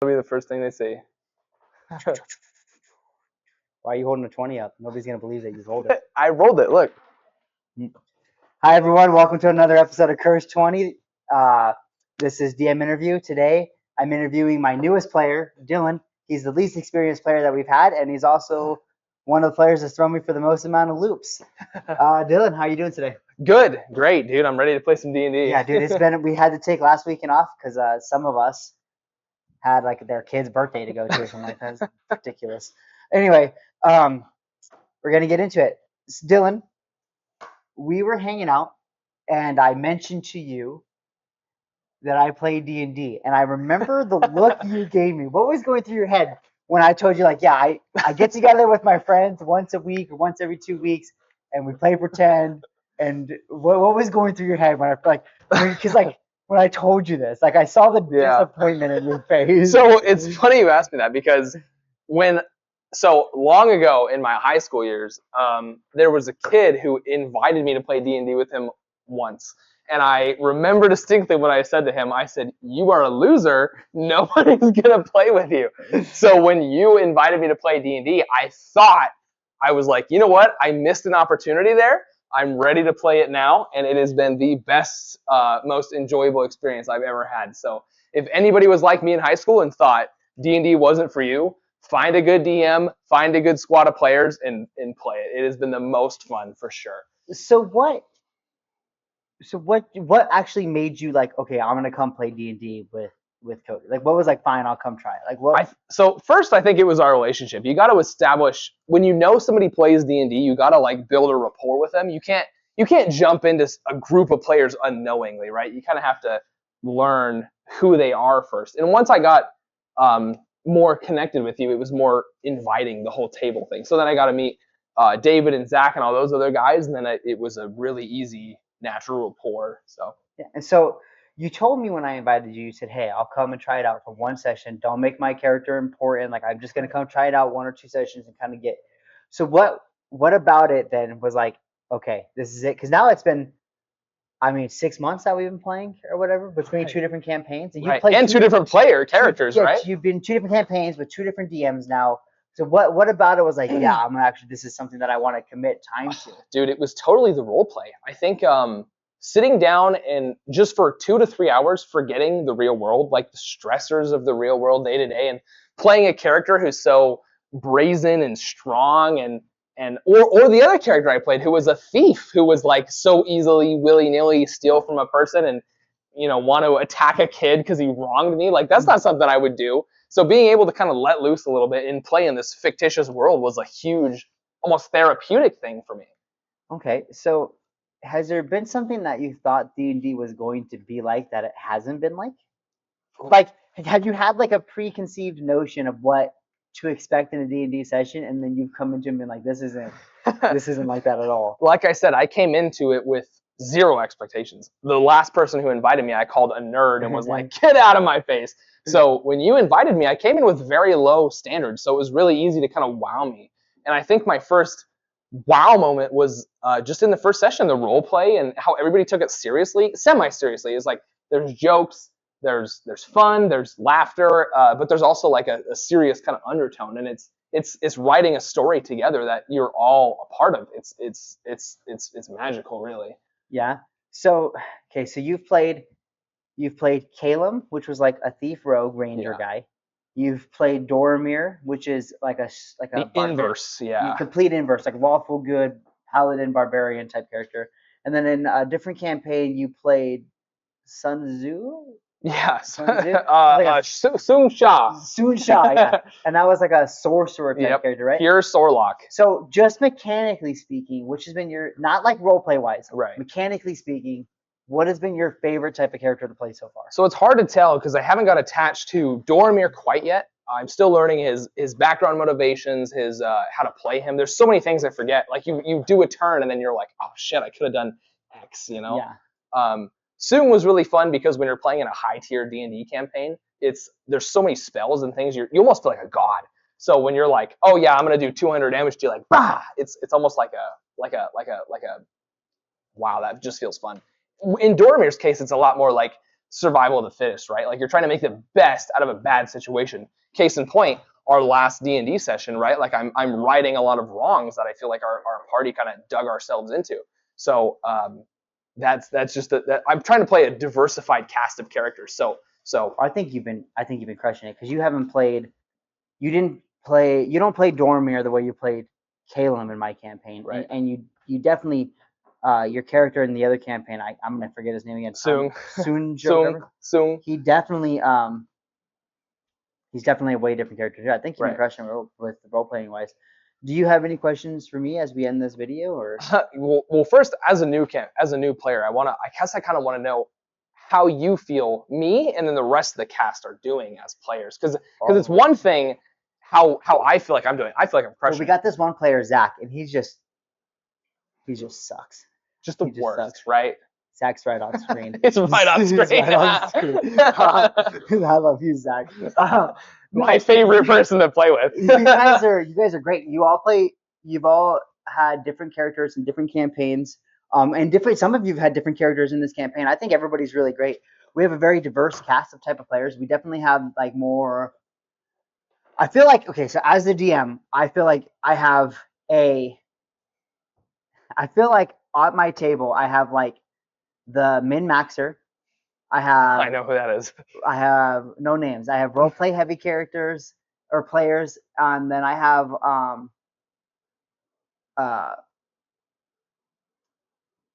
That'll be the first thing they see. Why are you holding a 20 up? Nobody's going to believe that you rolled it. I rolled it. Look. Hi, everyone. Welcome to another episode of Curse 20. This is DM interview. Today, I'm interviewing my newest player, Dillon. He's the least experienced player that we've had, and he's also one of the players that's thrown me for the most amount of loops. Dillon, how are you doing today? Good. Great, dude. I'm ready to play some D&D. Yeah, dude. We had to take last weekend off because some of us had like their kid's birthday to go to or something like that. It's ridiculous. Anyway, we're gonna get into it. Dillon, we were hanging out, and I mentioned to you that I play D&D, and I remember the look you gave me. What was going through your head when I told you, like, yeah, I get together with my friends once a week or once every 2 weeks, and we play pretend. And what was going through your head when when I told you this, like I saw the disappointment in your face. So it's funny you asked me that because so long ago in my high school years, there was a kid who invited me to play D&D with him once. And I remember distinctly when I said to him, I said, "You are a loser. Nobody's going to play with you." So when you invited me to play D&D, I thought, I was like, you know what? I missed an opportunity there. I'm ready to play it now. And it has been the best, most enjoyable experience I've ever had. So if anybody was like me in high school and thought D&D wasn't for you, find a good DM, find a good squad of players, and play it. It has been the most fun for sure. So what actually made you like, okay, I'm gonna come play D&D with Cody? Like, what was like, fine, I'll come try it. Like, what? So first, I think it was our relationship. You got to establish, when you know somebody plays D&D, you got to like build a rapport with them. You can't jump into a group of players unknowingly, right? You kind of have to learn who they are first. And once I got more connected with you, it was more inviting, the whole table thing. So then I got to meet David and Zach and all those other guys, and then it was a really easy, natural rapport. So yeah. And so you told me when I invited you, you said, "Hey, I'll come and try it out for one session. Don't make my character important. Like, I'm just gonna come try it out 1 or 2 sessions and kind of get." So what about it then was like, okay, this is it? Because now it's been, 6 months that we've been playing or whatever, between 2 different campaigns, and you right. played And two different characters, right? You've been 2 different campaigns with 2 different DMs now. So what about it was like, yeah, I'm gonna actually, this is something that I want to commit time to? Dude, it was totally the role play. I think sitting down and just for 2 to 3 hours forgetting the real world, like the stressors of the real world day to day, and playing a character who's so brazen and strong, or the other character I played who was a thief, who was like so easily willy-nilly steal from a person and want to attack a kid because he wronged me. Like, that's not something I would do. So being able to kind of let loose a little bit and play in this fictitious world was a huge, almost therapeutic thing for me. Okay, so has there been something that you thought D&D was going to be like that it hasn't been like? Like, have you had like a preconceived notion of what to expect in a D&D session, and then you've come into it and been like, this isn't like that at all? Like I said, I came into it with zero expectations. The last person who invited me, I called a nerd and was like, "Get out of my face." So when you invited me, I came in with very low standards. So it was really easy to kind of wow me. And I think my first wow moment was just in the first session, the role play and how everybody took it seriously, semi-seriously. It's like there's jokes, there's fun, there's laughter, but there's also like a serious kind of undertone, and it's writing a story together that you're all a part of. It's magical, really. Yeah. So okay, so you've played Calum, which was like a thief rogue ranger guy. You've played Doromir, which is like a the inverse, complete inverse, like lawful good paladin barbarian type character. And then in a different campaign, you played Sun Tzu. Yeah, Sun Sha, yeah. And that was like a sorcerer type character, right? Pure Sorlock. So just mechanically speaking, which has been your, not like roleplay wise, right? Mechanically speaking, what has been your favorite type of character to play so far? So it's hard to tell because I haven't got attached to Doromir quite yet. I'm still learning his background motivations, his how to play him. There's so many things I forget. Like you do a turn and then you're like, oh shit, I could have done X, Yeah. Soon was really fun because when you're playing in a high tier D&D campaign, there's so many spells and things, you almost feel like a god. So when you're like, oh yeah, I'm gonna do 200 damage to you, like bah, it's almost like a wow, that just feels fun. In Doromir's case, it's a lot more like survival of the fittest, right? Like you're trying to make the best out of a bad situation. Case in point, our last D&D session, right? Like I'm righting a lot of wrongs that I feel like our party kind of dug ourselves into. So that's just that I'm trying to play a diversified cast of characters. So I think you've been crushing it because you haven't played. You don't play Dormir the way you played Calum in my campaign, Right. and you definitely your character in the other campaign. I'm gonna forget his name again. Sung. He definitely he's definitely a way different character too. I think you've been Right. crushing with the role playing wise. Do you have any questions for me as we end this video, or? Well, first, as a new player, I guess I kind of want to know how you feel me and then the rest of the cast are doing as players, because it's one thing how I feel like I'm doing. I feel like I'm crushing. Well, we got this one player, Zach, and he just sucks. Just the worst, right? Zach's right on screen. It's right on screen. Right on screen. I love you, Zach. My favorite person to play with. You guys are great. You've all had different characters in different campaigns. Some of you have had different characters in this campaign. I think everybody's really great. We have a very diverse cast of type of players. We definitely have like more. I feel like, okay, so as the DM, I feel like at my table I have like the min maxer. I know who that is. I have no names. I have role play heavy characters or players, and then I have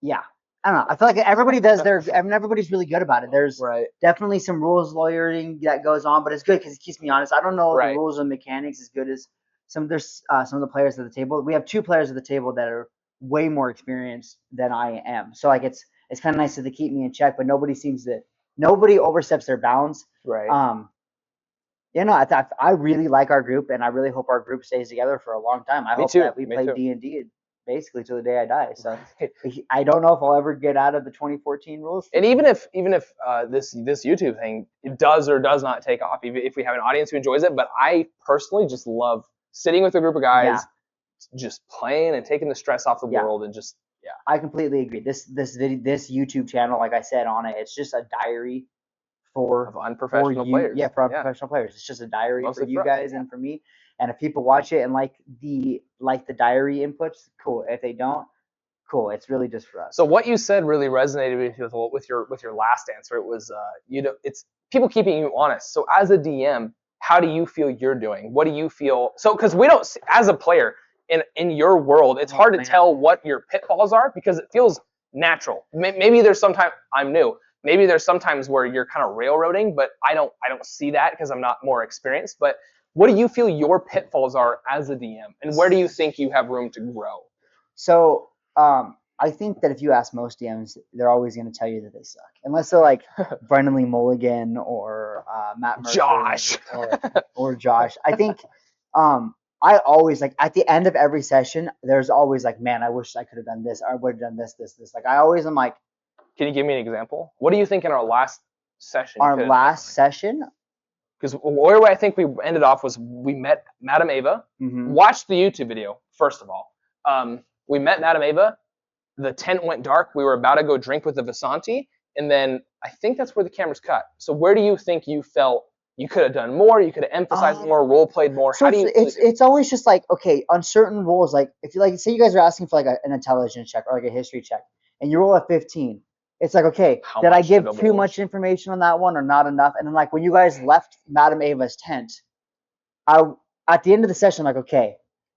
yeah. I don't know. I feel like everybody does everybody's really good about it. There's definitely some rules lawyering that goes on, but it's good because it keeps me honest. I don't know the rules and mechanics as good as some of the players at the table. We have 2 players at the table that are way more experienced than I am. So like it's kind of nice that they keep me in check, but nobody oversteps their bounds. Right. I really like our group, and I really hope our group stays together for a long time. I hope that we play D&D basically till the day I die. So I don't know if I'll ever get out of the 2014 rules. And even if this YouTube thing does or does not take off, if we have an audience who enjoys it, but I personally just love sitting with a group of guys, just playing and taking the stress off the world, and just I completely agree. This YouTube channel, like I said on it, it's just a diary for unprofessional players. Yeah, for unprofessional players. It's just a diary for you guys and for me. And if people watch it and like the diary inputs, cool. If they don't, cool. It's really just for us. So what you said really resonated with your last answer. It was it's people keeping you honest. So as a DM, how do you feel you're doing? What do you feel? So because we don't, as a player in your world, it's hard to tell what your pitfalls are because it feels natural. Maybe there's sometimes I'm new. Maybe there's sometimes where you're kind of railroading, but I don't see that because I'm not more experienced. But what do you feel your pitfalls are as a DM, and where do you think you have room to grow? So I think that if you ask most DMs, they're always going to tell you that they suck, unless they're like Brendan Lee Mulligan or Matt Mercer Josh or Josh. I think I always like at the end of every session, there's always like, man, I wish I could have done this, or I would have done this. Like I always am like. Can you give me an example? What do you think in our last session? Our last session? Because where I think we ended off was we met Madame Ava. Mm-hmm. Watched the YouTube video, first of all. We met Madame Ava. The tent went dark. We were about to go drink with the Vasanti. And then I think that's where the cameras cut. So where do you think you felt you could have done more? You could have emphasized more, role played more. So it's always just like, okay, on certain rules, like if you like, say you guys are asking for like an intelligence check or like a history check, and you roll a 15. It's like, okay, did I give too much information on that one or not enough? And then like when you guys left Madame Ava's tent, at the end of the session, I'm like, okay,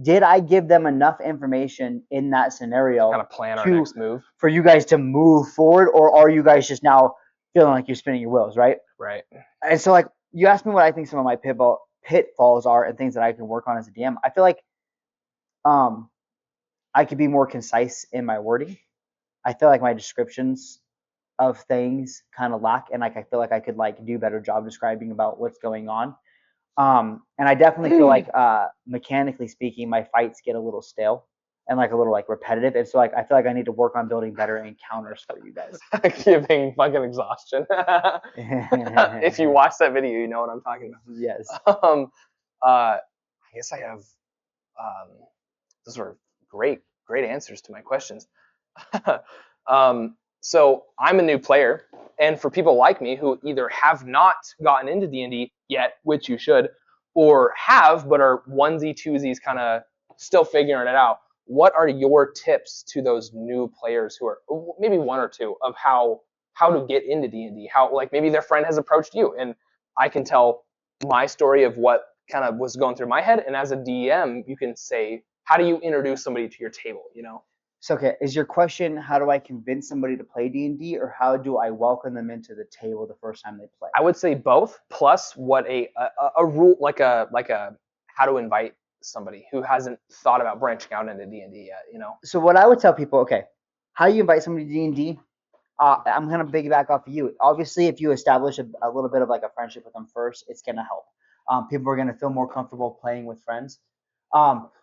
did I give them enough information in that scenario kind of plan our next move for you guys to move forward, or are you guys just now feeling like you're spinning your wheels, right? Right. And so like you asked me what I think some of my pitfalls are and things that I can work on as a DM. I feel like I could be more concise in my wording. I feel like my descriptions of things kind of lack, and like I feel like I could like do a better job describing about what's going on. And I definitely feel like mechanically speaking, my fights get a little stale and like a little like repetitive. And so like I feel like I need to work on building better encounters for you guys. Giving fucking exhaustion. If you watch that video, you know what I'm talking about. Yes. I guess I have those were great answers to my questions. So I'm a new player, and for people like me who either have not gotten into D&D yet, which you should, or have but are onesie twosies kind of still figuring it out, what are your tips to those new players who are maybe one or two of how to get into D&D? How, like, maybe their friend has approached you, and I can tell my story of what kind of was going through my head, and as a DM, you can say, how do you introduce somebody to your table? You know. So, okay, is your question, how do I convince somebody to play D&D, or how do I welcome them into the table the first time they play? I would say both, plus what a rule, like a how to invite somebody who hasn't thought about branching out into D&D yet, you know. So what I would tell people, okay, how you invite somebody to D&D, I'm going to piggyback off of you. Obviously, if you establish a little bit of like a friendship with them first, it's going to help. People are going to feel more comfortable playing with friends.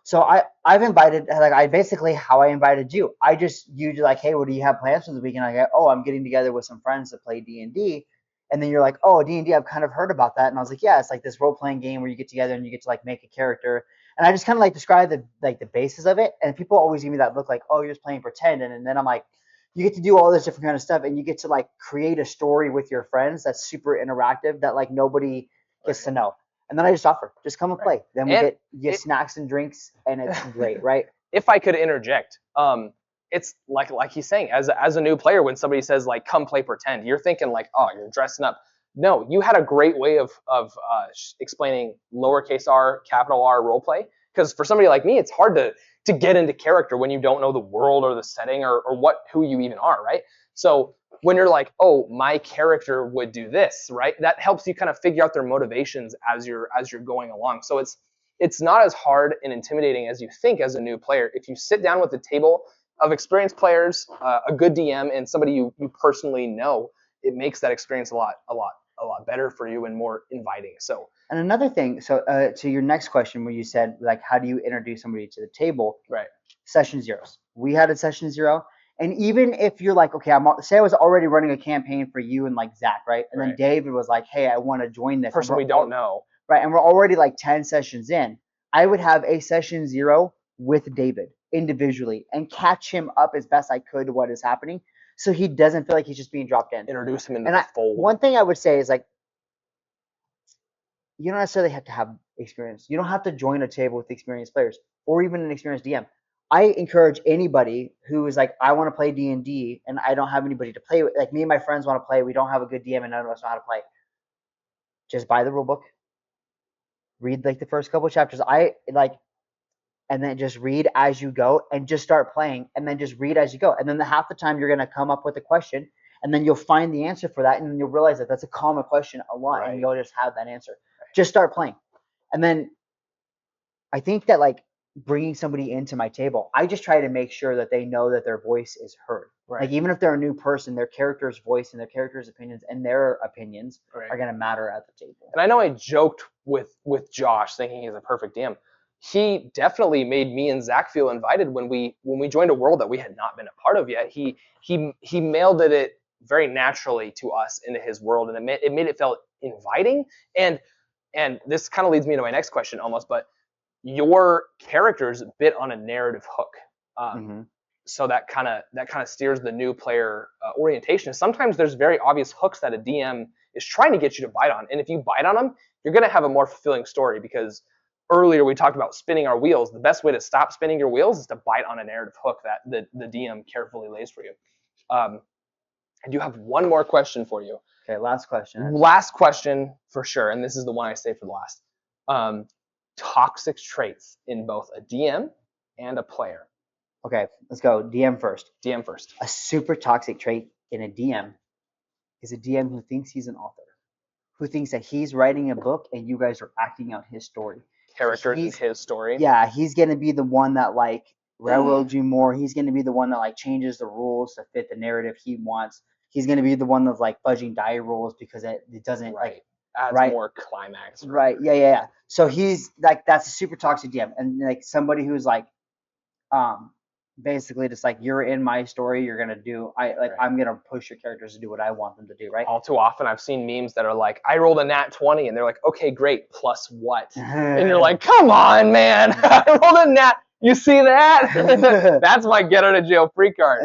So I've invited, like, I basically how I invited you. I just, you like, hey, what do you have plans for the weekend? I go, oh, I'm getting together with some friends to play D&D. And then you're like, oh, D&D, I've kind of heard about that. And I was like, yeah, it's like this role-playing game where you get together and you get to like make a character. And I just kind of like describe the basis of it. And people always give me that look like, oh, you're just playing pretend. And then I'm like, you get to do all this different kind of stuff, and you get to like create a story with your friends that's super interactive that like nobody gets to know. And then I just offer, just come and play. Then we get snacks and drinks, and it's great, right? If I could interject, it's like he's saying, as a new player, when somebody says like, come play pretend, you're thinking like, oh, you're dressing up. No, you had a great way of explaining lowercase r, capital R role play. Because for somebody like me, it's hard to get into character when you don't know the world or the setting or who you even are, right? So when you're like, oh, my character would do this, right? That helps you kind of figure out their motivations as you're going along. So it's not as hard and intimidating as you think as a new player. If you sit down with a table of experienced players, a good DM, and somebody you personally know, it makes that experience a lot better for you and more inviting. So. And another thing, so to your next question, where you said like, how do you introduce somebody to the table? Right. Session zeros. We had a session zero, and even if you're like, okay, say I was already running a campaign for you and like Zach, right? And then David was like, hey, I want to join this. Person we don't know. Right, and we're already like 10 sessions in. I would have a session zero with David individually and catch him up as best I could to what is happening, so he doesn't feel like he's just being dropped in. Introduce him into the fold. One thing I would say is like, you don't necessarily have to have experience. You don't have to join a table with experienced players or even an experienced DM. I encourage anybody who is like, I want to play D&D and I don't have anybody to play with. Like me and my friends want to play. We don't have a good DM and none of us know how to play. Just buy the rule book. Read like the first couple of chapters. And then just read as you go and just start playing and then just read as you go. And then half the time you're going to come up with a question and then you'll find the answer for that. And then you'll realize that that's a common question a lot. Right. And you'll just have that answer. Just start playing. And then I think that like bringing somebody into my table, I just try to make sure that they know that their voice is heard. Right. Like even if they're a new person, their character's voice and their character's opinions and their opinions are going to matter at the table. And I know I joked with Josh thinking he's a perfect DM. He definitely made me and Zach feel invited when we joined a world that we had not been a part of yet. He melded it very naturally to us into his world, and it made it feel inviting. And this kind of leads me to my next question almost, but your character's bit on a narrative hook. So that kind of steers the new player orientation. Sometimes there's very obvious hooks that a DM is trying to get you to bite on, and if you bite on them, you're going to have a more fulfilling story. Because earlier we talked about spinning our wheels. The best way to stop spinning your wheels is to bite on a narrative hook that the DM carefully lays for you. I do have one more question for you. Okay, last question. Last question for sure, and this is the one I saved for the last. Toxic traits in both a DM and a player. Okay, let's go. DM first. DM first. A super toxic trait in a DM is a DM who thinks he's an author, who thinks that he's writing a book and you guys are acting out his story. Characters in his story. Yeah, he's going to be the one that like railroads you more. He's going to be the one that like changes the rules to fit the narrative he wants. He's going to be the one that's like fudging die rules because it doesn't adds more climax. Right. Yeah. So he's like, that's a super toxic DM, and like somebody who's like, basically just like, you're in my story, you're gonna do I'm gonna push your characters to do what I want them to do, right? All too often I've seen memes that are like, I rolled a nat 20 and they're like, okay, great, plus what? And you're like, come on, man. I rolled a nat You see that? That's my get out of jail free card.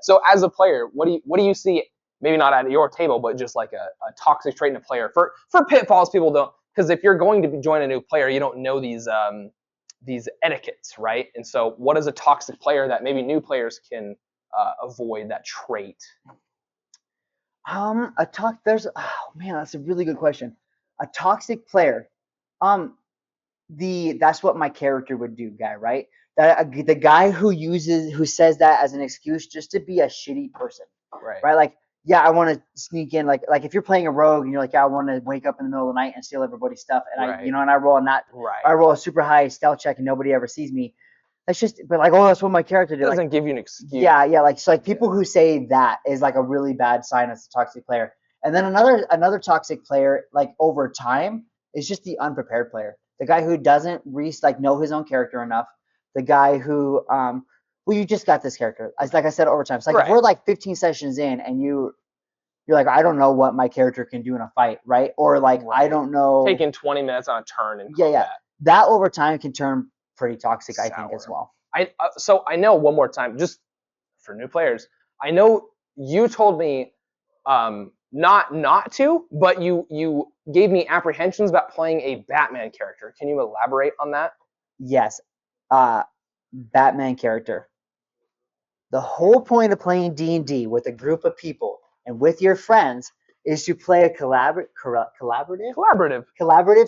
So as a player, what do you see? Maybe not at your table, but just like a toxic trait in a player for pitfalls people don't. Because if you're going to join a new player, you don't know these etiquettes, right? And so, what is a toxic player that maybe new players can avoid that trait? Oh man, that's a really good question. A toxic player. Um, that's what my character would do, guy, right? The guy who says that as an excuse just to be a shitty person, Right. right? Like, yeah, I want to sneak in, like if you're playing a rogue and you're like, yeah, I want to wake up in the middle of the night and steal everybody's stuff, and Right. and I roll Right. I roll a super high stealth check and nobody ever sees me. That's just, but like, oh, that's what my character did. It doesn't like, give you an excuse. yeah, like so, like people who say that is like a really bad sign as a toxic player. And then another toxic player, like over time, is just the unprepared player. The guy who doesn't know his own character enough. The guy who well, you just got this character. Like I said, over time. It's like, Right. if we're like 15 sessions in and you're like, I don't know what my character can do in a fight, right? Or like, Right. I don't know. Taking 20 minutes on a turn and yeah. That over time can turn pretty toxic, Sour. I think, as well. So I know, one more time, just for new players, I know you told me not to, but you gave me apprehensions about playing a Batman character. Can you elaborate on that? Yes. Batman character. The whole point of playing D&D with a group of people and with your friends is to play a collaborative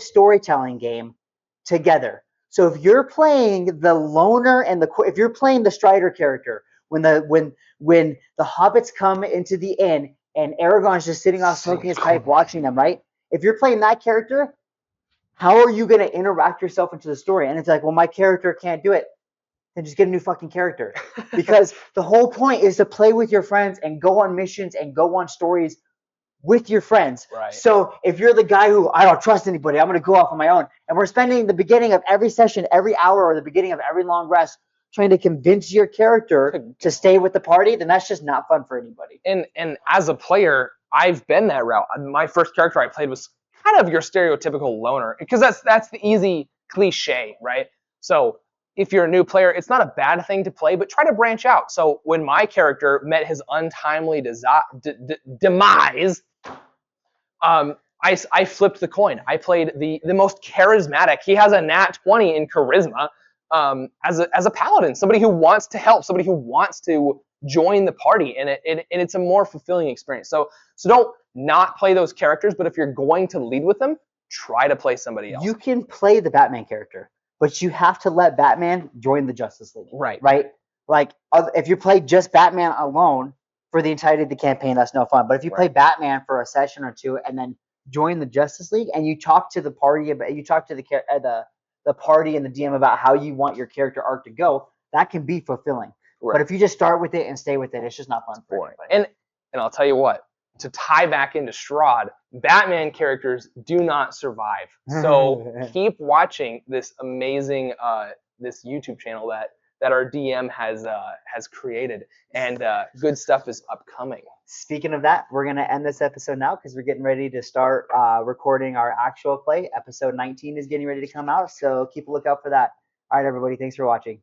storytelling game together. So if you're playing the loner and if you're playing the Strider character, when the hobbits come into the inn and Aragorn's just sitting off smoking his pipe watching them, right? If you're playing that character, how are you going to interact yourself into the story? And it's like, well, my character can't do it. Then just get a new fucking character. Because the whole point is to play with your friends and go on missions and go on stories with your friends. Right. So if you're the guy who, I don't trust anybody, I'm going to go off on my own, and we're spending the beginning of every session, every hour, or the beginning of every long rest trying to convince your character to stay with the party, then that's just not fun for anybody. And as a player, I've been that route. My first character I played was kind of your stereotypical loner, because that's the easy cliche, right? So if you're a new player, it's not a bad thing to play, but try to branch out. So when my character met his untimely demise, I flipped the coin. I played the most charismatic. He has a nat 20 in charisma as a paladin, somebody who wants to help, somebody who wants to join the party, and it's a more fulfilling experience. So don't not play those characters, but if you're going to lead with them, try to play somebody else. You can play the Batman character, but you have to let Batman join the Justice League. Right. Like, if you play just Batman alone for the entirety of the campaign, that's no fun. But if you play Batman for a session or two and then join the Justice League and you talk to the party about, the party and the DM about how you want your character arc to go, that can be fulfilling. Right. But if you just start with it and stay with it, it's just not fun for anybody. And I'll tell you what, to tie back into Strahd, Batman characters do not survive. So keep watching this amazing this YouTube channel that our DM has created, and good stuff is upcoming. Speaking of that, we're going to end this episode now because we're getting ready to start recording our actual play. Episode 19 is getting ready to come out, so keep a lookout for that. All right, everybody, thanks for watching.